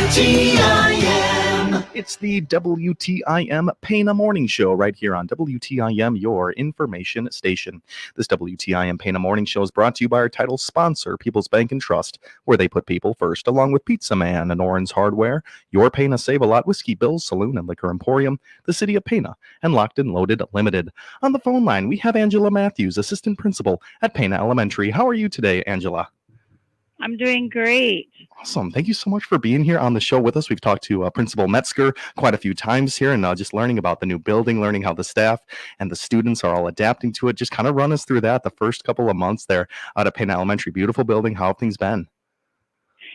WTIM. It's the WTIM Pana Morning Show right here on WTIM, your information station. This WTIM Pana Morning Show is brought to you by our title sponsor, People's Bank and Trust, where they put people first, along with Pizza Man and Orange Hardware, your Pana Save a Lot Whiskey Bills Saloon and Liquor Emporium, the City of Pana, and Locked and Loaded Limited. On the phone line, we have Angela Matthews, Assistant Principal at Pana Elementary. How are you today, Angela? I'm doing great. Awesome. Thank you so much for being here on the show with us. We've talked to Principal Metzger quite a few times here and just learning about the new building, learning how the staff and the students are all adapting to it. Just kind of run us through that the first couple of months there out at Payne Elementary. Beautiful building. How have things been?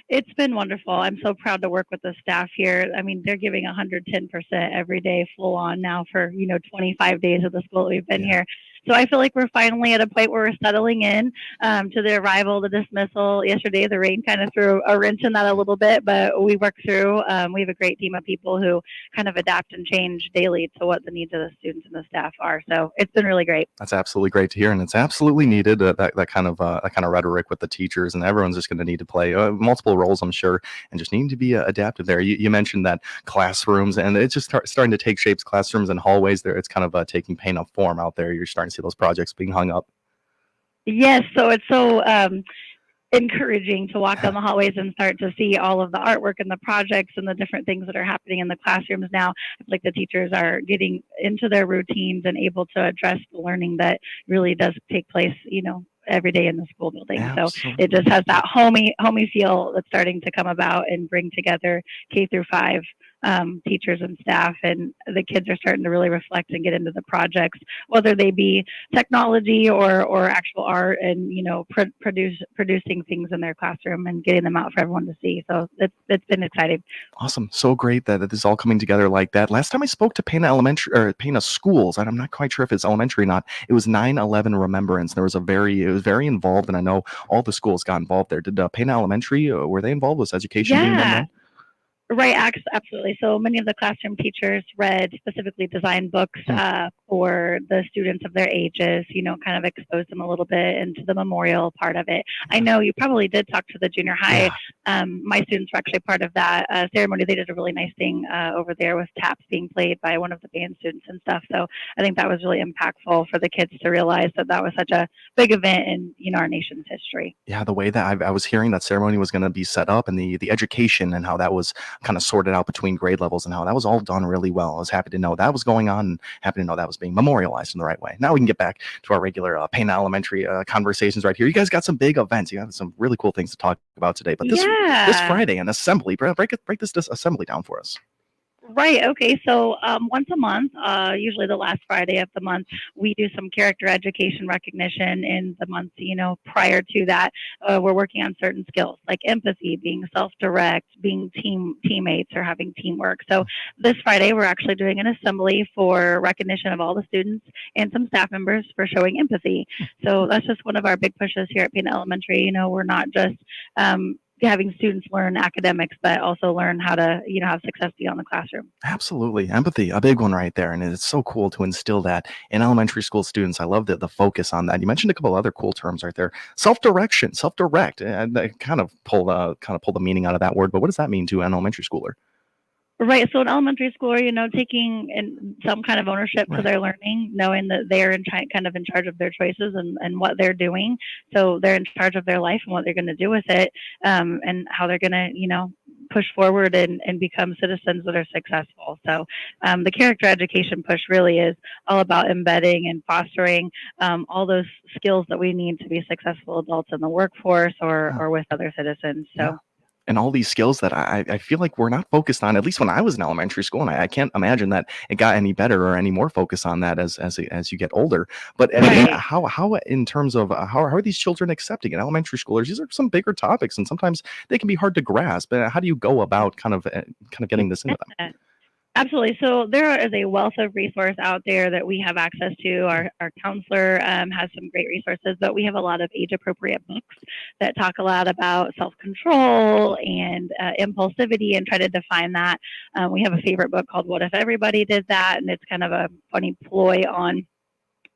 It's been wonderful. I'm so proud to work with the staff here. I mean, they're giving 110% every day full on now for, 25 days of the school that we've been here. So I feel like we're finally at a point where we're settling in to the arrival, the dismissal. Yesterday, the rain kind of threw a wrench in that a little bit, but we work through. We have a great team of people who kind of adapt and change daily to what the needs of the students and the staff are. So it's been really great. That's absolutely great to hear, and it's absolutely needed. That kind of rhetoric with the teachers, and everyone's just going to need to play multiple roles, I'm sure, and just need to be adaptive there. You mentioned that classrooms, and it's just starting to take shapes. Classrooms and hallways there. It's kind of taking paint of form out there. You're starting to see those projects being hung up. Yes, so it's so encouraging to walk down the hallways and start to see all of the artwork and the projects and the different things that are happening in the classrooms now. I feel like the teachers are getting into their routines and able to address the learning that really does take place, every day in the school building. Absolutely. So it just has that homey feel that's starting to come about and bring together K through 5 teachers and staff, and the kids are starting to really reflect and get into the projects, whether they be technology or actual art, and producing things in their classroom and getting them out for everyone to see. So it's been exciting. Awesome. So great that this is all coming together like that. Last time I spoke to Pana Elementary or Pana Schools, and I'm not quite sure if it's elementary or not, it was 9/11 Remembrance. It was very involved, and I know all the schools got involved there. Did Pana Elementary, were they involved? Was education being done then? Right, absolutely. So many of the classroom teachers read specifically designed books for the students of their ages, kind of exposed them a little bit into the memorial part of it. I know you probably did talk to the junior high. Yeah. My students were actually part of that ceremony. They did a really nice thing over there with taps being played by one of the band students and stuff. So I think that was really impactful for the kids to realize that was such a big event in our nation's history. Yeah, the way that I was hearing that ceremony was going to be set up, and the education and how that was kind of sorted out between grade levels and how that was all done really well. I was happy to know that was going on and happy to know that was being memorialized in the right way. Now we can get back to our regular Pana Elementary conversations right here. You guys got some big events. You have some really cool things to talk about today. But this Friday, an assembly. Break this assembly down for us. Right. Okay. So once a month, usually the last Friday of the month, we do some character education recognition. In the month, prior to that, we're working on certain skills like empathy, being self-direct, being teammates, or having teamwork. So this Friday, we're actually doing an assembly for recognition of all the students and some staff members for showing empathy. So that's just one of our big pushes here at Payne Elementary. We're not just having students learn academics, but also learn how to, have success beyond the classroom. Absolutely. Empathy, a big one right there. And it's so cool to instill that in elementary school students. I love the focus on that. You mentioned a couple other cool terms right there. Self-direction, self-direct. And I kind of pull the meaning out of that word, but what does that mean to an elementary schooler? Right. So in elementary school, taking some kind of ownership for their learning, knowing that they're kind of in charge of their choices and what they're doing. So they're in charge of their life and what they're going to do with it, and how they're going to, push forward and become citizens that are successful. So the character education push really is all about embedding and fostering all those skills that we need to be successful adults in the workforce or with other citizens. So. Yeah. And all these skills that I feel like we're not focused on, at least when I was in elementary school, and I can't imagine that it got any better or any more focus on that as you get older. But how in terms of how are these children accepting it? Elementary schoolers, these are some bigger topics, and sometimes they can be hard to grasp. How do you go about kind of getting this into them? Absolutely. So there is a wealth of resource out there that we have access to. Our counselor has some great resources, but we have a lot of age-appropriate books that talk a lot about self-control and impulsivity and try to define that. We have a favorite book called What If Everybody Did That? And it's kind of a funny ploy on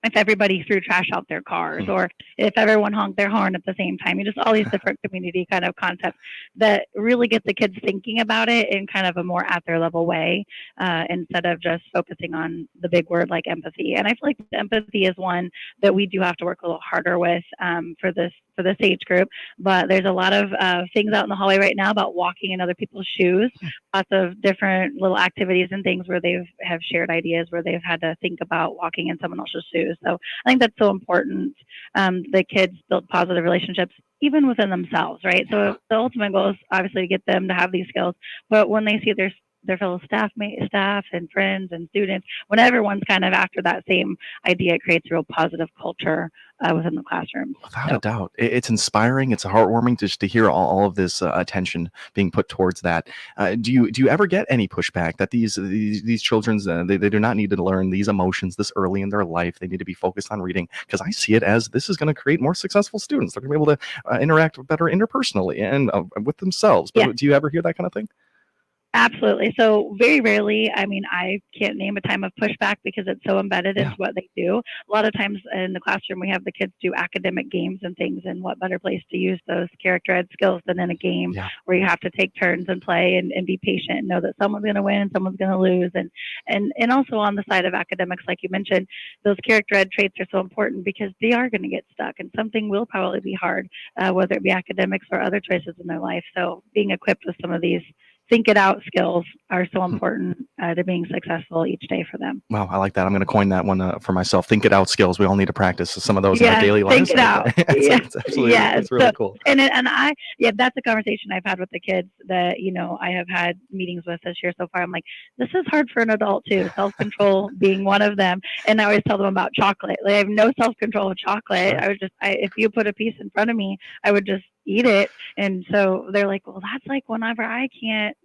if everybody threw trash out their cars, or if everyone honked their horn at the same time. Just all these different community kind of concepts that really get the kids thinking about it in kind of a more at their level way, instead of just focusing on the big word like empathy. And I feel like empathy is one that we do have to work a little harder with, for this age group. But there's a lot of things out in the hallway right now about walking in other people's shoes. Lots of different little activities and things where they have shared ideas where they've had to think about walking in someone else's shoes. So I think that's so important. The kids build positive relationships even within themselves, right? So the ultimate goal is obviously to get them to have these skills, but when they see their fellow staff and friends and students, when everyone's kind of after that same idea, it creates a real positive culture within the classroom. Without a doubt, it's inspiring. It's heartwarming just to hear all of this attention being put towards that. Do you ever get any pushback that these children's they do not need to learn these emotions this early in their life? They need to be focused on reading, because I see it as this is going to create more successful students. They're going to be able to interact better interpersonally and with themselves. But Yeah. do you ever hear that kind of thing? Absolutely. So very rarely, I can't name a time of pushback because it's so embedded into what they do. A lot of times in the classroom, we have the kids do academic games and things, and what better place to use those character ed skills than in a game where you have to take turns and play and be patient and know that someone's going to win and someone's going to lose. And also on the side of academics, like you mentioned, those character ed traits are so important because they are going to get stuck and something will probably be hard, whether it be academics or other choices in their life. So being equipped with some of these think it out skills are so important to being successful each day for them. Wow, I like that. I'm going to coin that one for myself. Think it out skills. We all need to practice some of those in our daily lives. Think it out. It's absolutely, it's really cool. And that's a conversation I've had with the kids that, I have had meetings with this year so far. I'm like, this is hard for an adult too. Self-control being one of them. And I always tell them about chocolate. Like, I have no self-control with chocolate. If you put a piece in front of me, I would just eat it. And so they're like, well, that's like whenever I can't,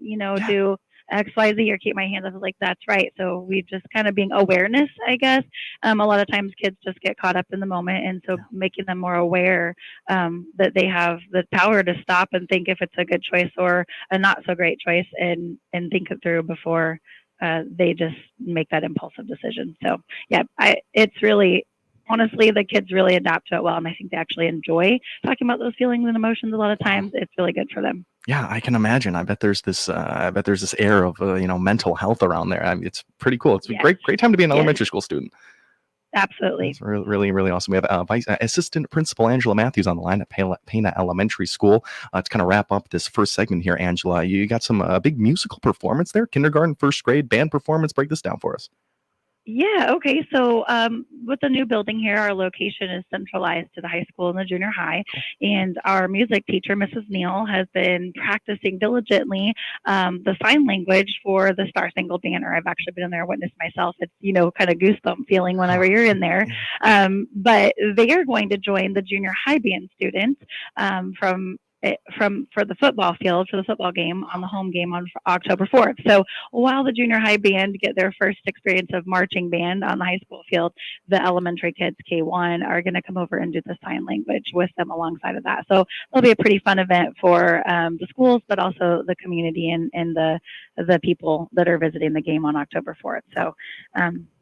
do XYZ or keep my hands up. Like, that's right. So we've just kind of being awareness, I guess. A lot of times kids just get caught up in the moment. And so making them more aware that they have the power to stop and think if it's a good choice or a not so great choice and think it through before they just make that impulsive decision. So it's really, honestly, the kids really adapt to it well, and I think they actually enjoy talking about those feelings and emotions. A lot of times, it's really good for them. Yeah, I can imagine. I bet there's this air of mental health around there. It's pretty cool. It's a great time to be an elementary school student. Absolutely. It's really, really awesome. We have Assistant Principal Angela Matthews on the line at Pana Elementary School. To kind of wrap up this first segment here, Angela, you got some big musical performance there, kindergarten, first grade, band performance. Break this down for us. Yeah, okay. So with the new building here, our location is centralized to the high school and the junior high. And our music teacher, Mrs. Neal, has been practicing diligently the sign language for the Star Spangled Banner. I've actually been in there and witnessed myself. It's, kind of goosebump feeling whenever you're in there. But they are going to join the junior high band students for the football field for the football game on the home game on October 4th. So while the junior high band get their first experience of marching band on the high school field, the elementary kids K1 are going to come over and do the sign language with them alongside of that. So it'll be a pretty fun event for the schools, but also the community and the people that are visiting the game on October 4th. So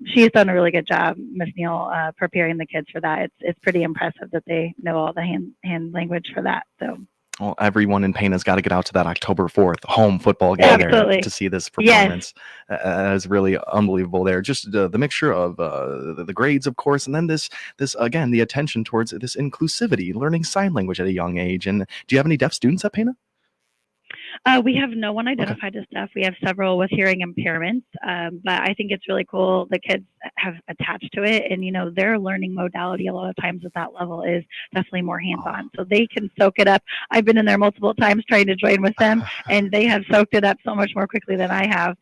she's done a really good job, Miss Neal, preparing the kids for that. It's pretty impressive that they know all the hand language for that. So. Well, everyone in Pana's got to get out to that October 4th home football game there to see this performance. It's really unbelievable there. Just the mixture of the grades, of course, and then this again, the attention towards this inclusivity, learning sign language at a young age. And do you have any deaf students at Pana? We have no one identified as deaf. We have several with hearing impairments, but I think it's really cool. The kids have attached to it, and their learning modality a lot of times at that level is definitely more hands-on, so they can soak it up. I've been in there multiple times trying to join with them, and they have soaked it up so much more quickly than I have.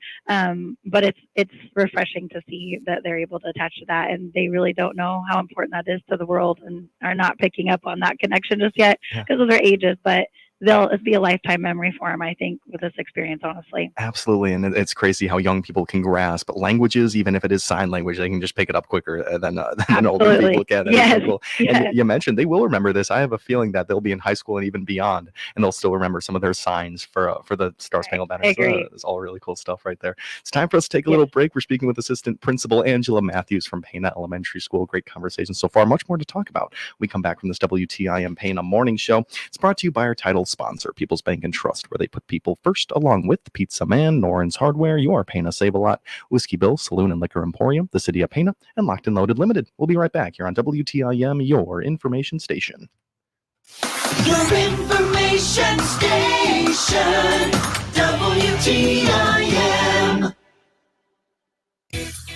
But it's refreshing to see that they're able to attach to that, and they really don't know how important that is to the world, and are not picking up on that connection just yet because of their ages, but it'll be a lifetime memory for them, I think, with this experience, honestly. Absolutely, and it's crazy how young people can grasp languages, even if it is sign language. They can just pick it up quicker than older people Absolutely. can. And it's Yes. so cool. And Yes. you mentioned they will remember this. I have a feeling that they'll be in high school and even beyond, and they'll still remember some of their signs for the Star Spangled Banner. I agree. It's all really cool stuff right there. It's time for us to take a Yes. little break. We're speaking with Assistant Principal Angela Matthews from Pana Elementary School. Great conversation so far. Much more to talk about. We come back from this WTIM Pana morning show. It's brought to you by our title sponsor, People's Bank and Trust, where they put people first, along with Pizza Man, Noren's Hardware, your Pana Save-A-Lot, Whiskey Bill, Saloon and Liquor Emporium, the City of Pana, and Locked and Loaded Limited. We'll be right back here on WTIM, your information station. Your information station, WTIM.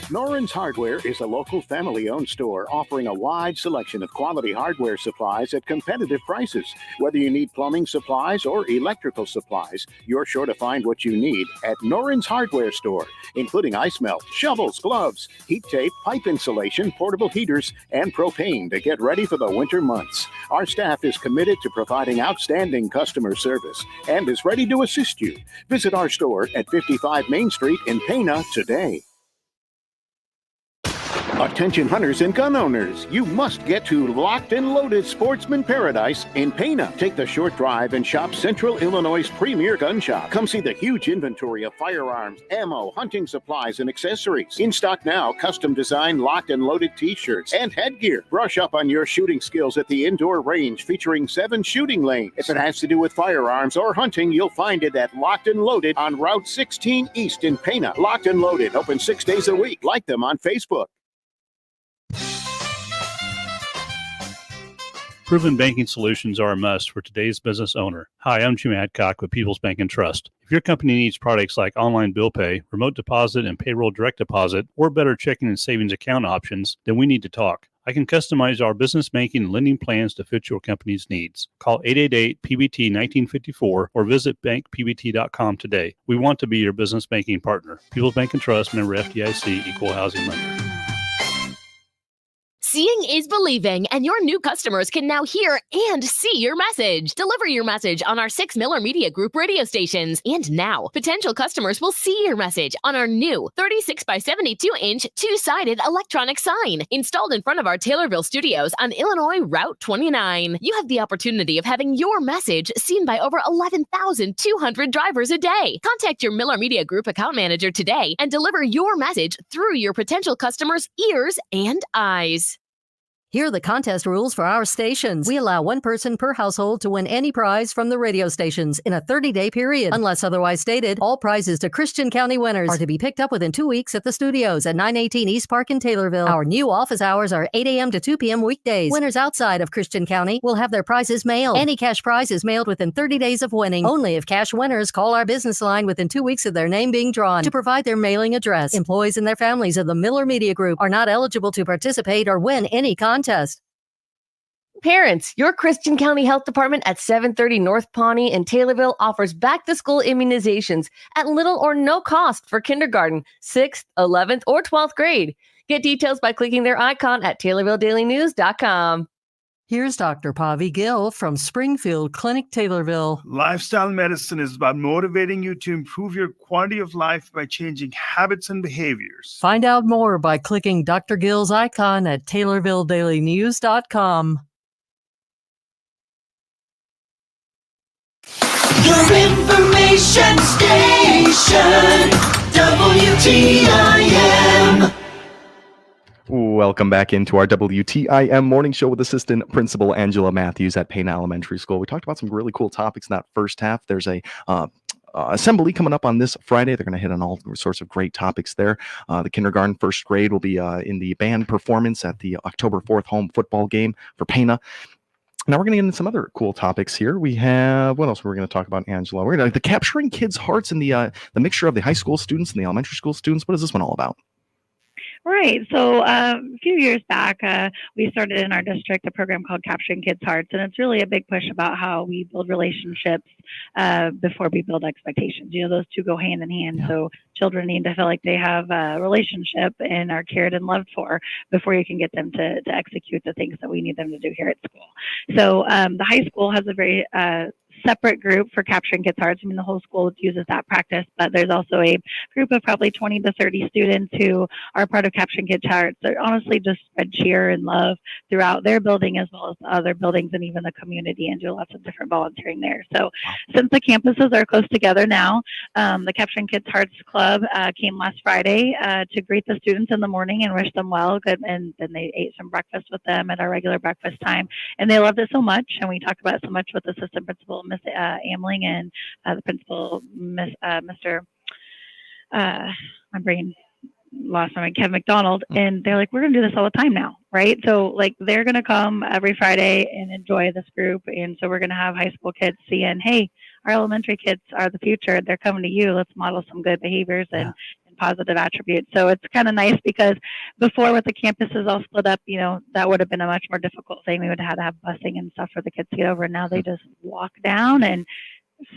Noren's Hardware is a local family-owned store offering a wide selection of quality hardware supplies at competitive prices. Whether you need plumbing supplies or electrical supplies, you're sure to find what you need at Noren's Hardware store, including ice melt, shovels, gloves, heat tape, pipe insulation, portable heaters, and propane to get ready for the winter months. Our staff is committed to providing outstanding customer service and is ready to assist you. Visit our store at 55 Main Street in Pana today. Attention hunters and gun owners, you must get to Locked and Loaded Sportsman Paradise in Pana. Take the short drive and shop Central Illinois' premier gun shop. Come see the huge inventory of firearms, ammo, hunting supplies, and accessories. In stock now, custom designed Locked and Loaded t-shirts and headgear. Brush up on your shooting skills at the indoor range featuring 7 shooting lanes. If it has to do with firearms or hunting, you'll find it at Locked and Loaded on Route 16 East in Pana. Locked and Loaded, open 6 days a week. Like them on Facebook. Proven banking solutions are a must for today's business owner. Hi, I'm Jim Adcock with People's Bank and Trust. If your company needs products like online bill pay, remote deposit, and payroll direct deposit, or better checking and savings account options, then we need to talk. I can customize our business banking and lending plans to fit your company's needs. Call 888-PBT-1954 or visit bankpbt.com today. We want to be your business banking partner. People's Bank and Trust, member FDIC, equal housing lender. Seeing is believing, and your new customers can now hear and see your message. Deliver your message on our 6 Miller Media Group radio stations. And now, potential customers will see your message on our new 36 by 72-inch two-sided electronic sign installed in front of our Taylorville studios on Illinois Route 29. You have the opportunity of having your message seen by over 11,200 drivers a day. Contact your Miller Media Group account manager today and deliver your message through your potential customers' ears and eyes. Here are the contest rules for our stations. We allow one person per household to win any prize from the radio stations in a 30-day period. Unless otherwise stated, all prizes to Christian County winners are to be picked up within 2 weeks at the studios at 918 East Park in Taylorville. Our new office hours are 8 a.m. to 2 p.m. weekdays. Winners outside of Christian County will have their prizes mailed. Any cash prize is mailed within 30 days of winning. Only if cash winners call our business line within 2 weeks of their name being drawn to provide their mailing address. Employees and their families of the Miller Media Group are not eligible to participate or win any contest. Parents, your Christian County Health Department at 730 North Pawnee in Taylorville offers back-to-school immunizations at little or no cost for kindergarten, 6th, 11th, or 12th grade. Get details by clicking their icon at TaylorvilleDailyNews.com. Here's Dr. Pavi Gill from Springfield Clinic, Taylorville. Lifestyle medicine is about motivating you to improve your quality of life by changing habits and behaviors. Find out more by clicking Dr. Gill's icon at TaylorvilleDailyNews.com. Your information station, WTIM. Welcome back into our WTIM morning show with Assistant Principal Angela Matthews at Pana Elementary School. We talked about some really cool topics in that first half. There's a assembly coming up on this Friday. They're going to hit on all sorts of great topics there. The kindergarten first grade will be in the band performance at the October 4th home football game for Pana. Now we're going to get into some other cool topics here. We have, what else we're going to talk about, Angela? We're going to the capturing kids' hearts and the mixture of the high school students and the elementary school students. What is this one all about? Right. So a few years back, we started in our district a program called Capturing Kids' Hearts, and it's really a big push about how we build relationships before we build expectations. You know, those two go hand in hand. Yeah. So children need to feel like they have a relationship and are cared and loved for before you can get them to execute the things that we need them to do here at school. So the high school has a very separate group for capturing kids' hearts. I mean, the whole school uses that practice, but there's also a group of probably 20 to 30 students who are part of capturing kids' hearts. They honestly just spread cheer and love throughout their building as well as other buildings and even the community, and do lots of different volunteering there. So since the campuses are close together now, the Capturing Kids Hearts Club came last Friday to greet the students in the morning and wish them well. Good, and then they ate some breakfast with them at our regular breakfast time, and they loved it so much. And we talked about it so much with the assistant principal, Miss Amling, and the principal, Mr. My brain lost my Kevin McDonald, and they're like, we're gonna do this all the time now, right? So like they're gonna come every Friday and enjoy this group, and so we're gonna have high school kids seeing, hey, our elementary kids are the future. They're coming to you. Let's model some good behaviors and positive attributes. So it's kind of nice because before, with the campuses all split up, that would have been a much more difficult thing. We would have had to have busing and stuff for the kids to get over. And now they just walk down and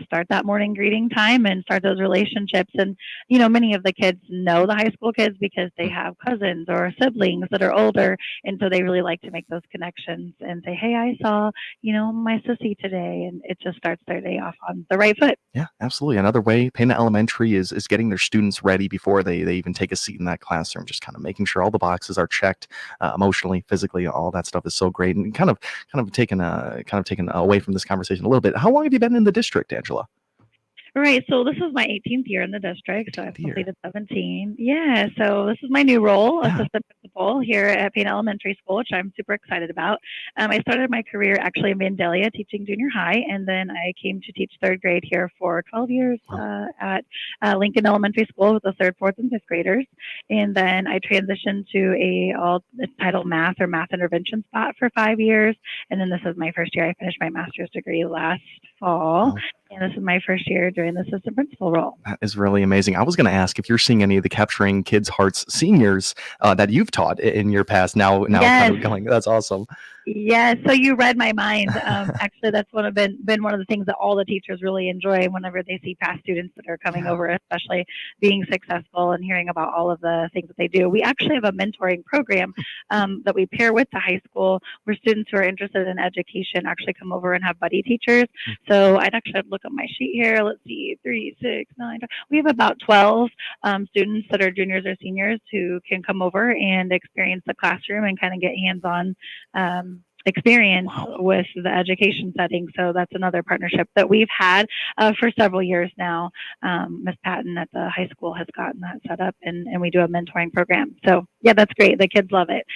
start that morning greeting time and start those relationships. And, many of the kids know the high school kids because they have cousins or siblings that are older. And so they really like to make those connections and say, hey, I saw, my sissy today. And it just starts their day off on the right foot. Yeah, absolutely. Another way Pana Elementary is getting their students ready before they even take a seat in that classroom, just kind of making sure all the boxes are checked emotionally, physically, all that stuff is so great. And kind of taken away from this conversation a little bit. How long have you been in the district, Angela? Right. So this is my 18th year in the district. So I've completed 17. Yeah. So this is my new role, assistant principal here at Pana Elementary School, which I'm super excited about. I started my career actually in Vandalia teaching junior high, and then I came to teach third grade here for 12 years at Lincoln Elementary School with the third, fourth, and fifth graders. And then I transitioned to a title math or math intervention spot for 5 years. And then this is my first year. I finished my master's degree last fall. Wow. And this is my first year doing the assistant principal role. That is really amazing. I was going to ask if you're seeing any of the Capturing Kids Hearts seniors that you've taught in your past now kind of going. That's awesome. Yes, so you read my mind. Actually, that's been one of the things that all the teachers really enjoy whenever they see past students that are coming over, especially being successful and hearing about all of the things that they do. We actually have a mentoring program that we pair with the high school where students who are interested in education actually come over and have buddy teachers. So I'd actually have to look at my sheet here. Let's see, 3, 6, 9. We have about 12 students that are juniors or seniors who can come over and experience the classroom and kind of get hands-on experience with the education setting. So that's another partnership that we've had for several years now. Miss Patton at the high school has gotten that set up, and we do a mentoring program. So yeah, that's great. The kids love it.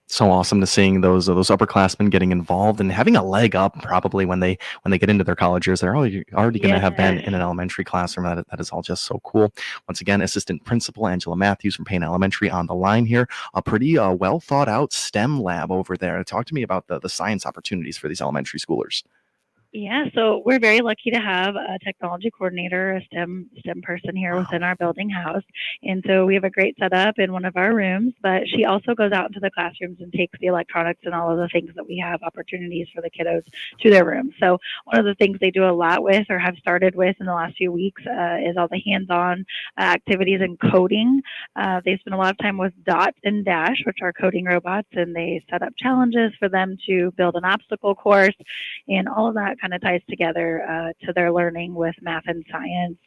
So awesome to seeing those upperclassmen getting involved and having a leg up probably when they get into their college years. They're already going to have been in an elementary classroom. That is all just so cool. Once again, Assistant Principal Angela Matthews from Pana Elementary on the line here. A pretty well thought out STEM lab over there. Talk to me about the science opportunities for these elementary schoolers. Yeah, so we're very lucky to have a technology coordinator, a STEM person here within our building house. And so we have a great setup in one of our rooms, but she also goes out into the classrooms and takes the electronics and all of the things that we have opportunities for the kiddos to their rooms. So one of the things they do a lot with or have started with in the last few weeks is all the hands-on activities and coding. They spend a lot of time with Dot and Dash, which are coding robots, and they set up challenges for them to build an obstacle course, and all of that kind of ties together to their learning with math and science.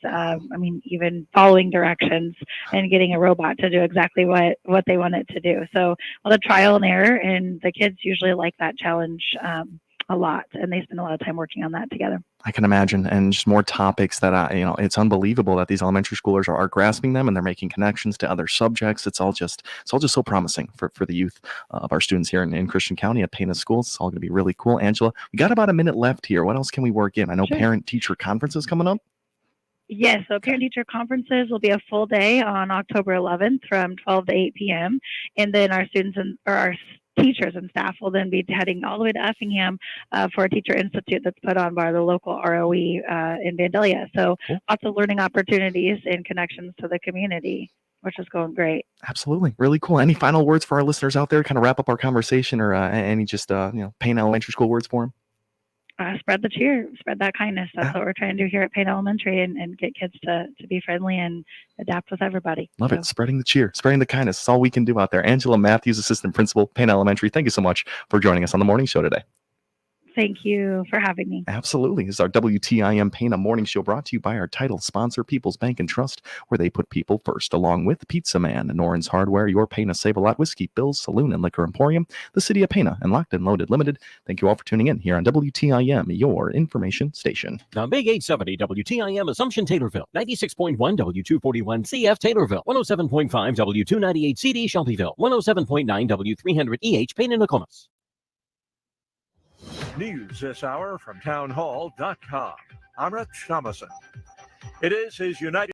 Even following directions and getting a robot to do exactly what they want it to do. So a lot of trial and error, and the kids usually like that challenge a lot, and they spend a lot of time working on that together. I can imagine, and just more topics that it's unbelievable that these elementary schoolers are grasping them, and they're making connections to other subjects. It's all just so promising for the youth of our students here in Christian County at Pana Schools. It's all going to be really cool. Angela, we got about a minute left here. What else can we work in? I know parent-teacher conferences coming up. Yes, so parent-teacher conferences will be a full day on October 11th from 12 to 8 p.m. And then our students our teachers and staff will then be heading all the way to Effingham for a teacher institute that's put on by the local ROE in Vandalia. So lots of learning opportunities and connections to the community, which is going great. Absolutely. Really cool. Any final words for our listeners out there? Kind of wrap up our conversation, or any just Pana Elementary School words for them? Spread the cheer, spread that kindness. That's what we're trying to do here at Pana Elementary, and get kids to be friendly and adapt with everybody. Love it. Spreading the cheer, spreading the kindness. That's all we can do out there. Angela Matthews, Assistant Principal, Pana Elementary. Thank you so much for joining us on the morning show today. Thank you for having me. Absolutely. This is our WTIM Pana morning show brought to you by our title sponsor, People's Bank and Trust, where they put people first, along with Pizza Man, Noren's Hardware, Your Pana Save-A-Lot Whiskey, Bill's Saloon and Liquor Emporium, the City of Pana, and Locked and Loaded Limited. Thank you all for tuning in here on WTIM, your information station. The Big 870 WTIM Assumption Taylorville, 96.1 W241 CF Taylorville, 107.5 W298 CD Shelbyville, 107.9 W300 EH Payne and Nokomis. News this hour from townhall.com. I'm Rich Thomason. It is his United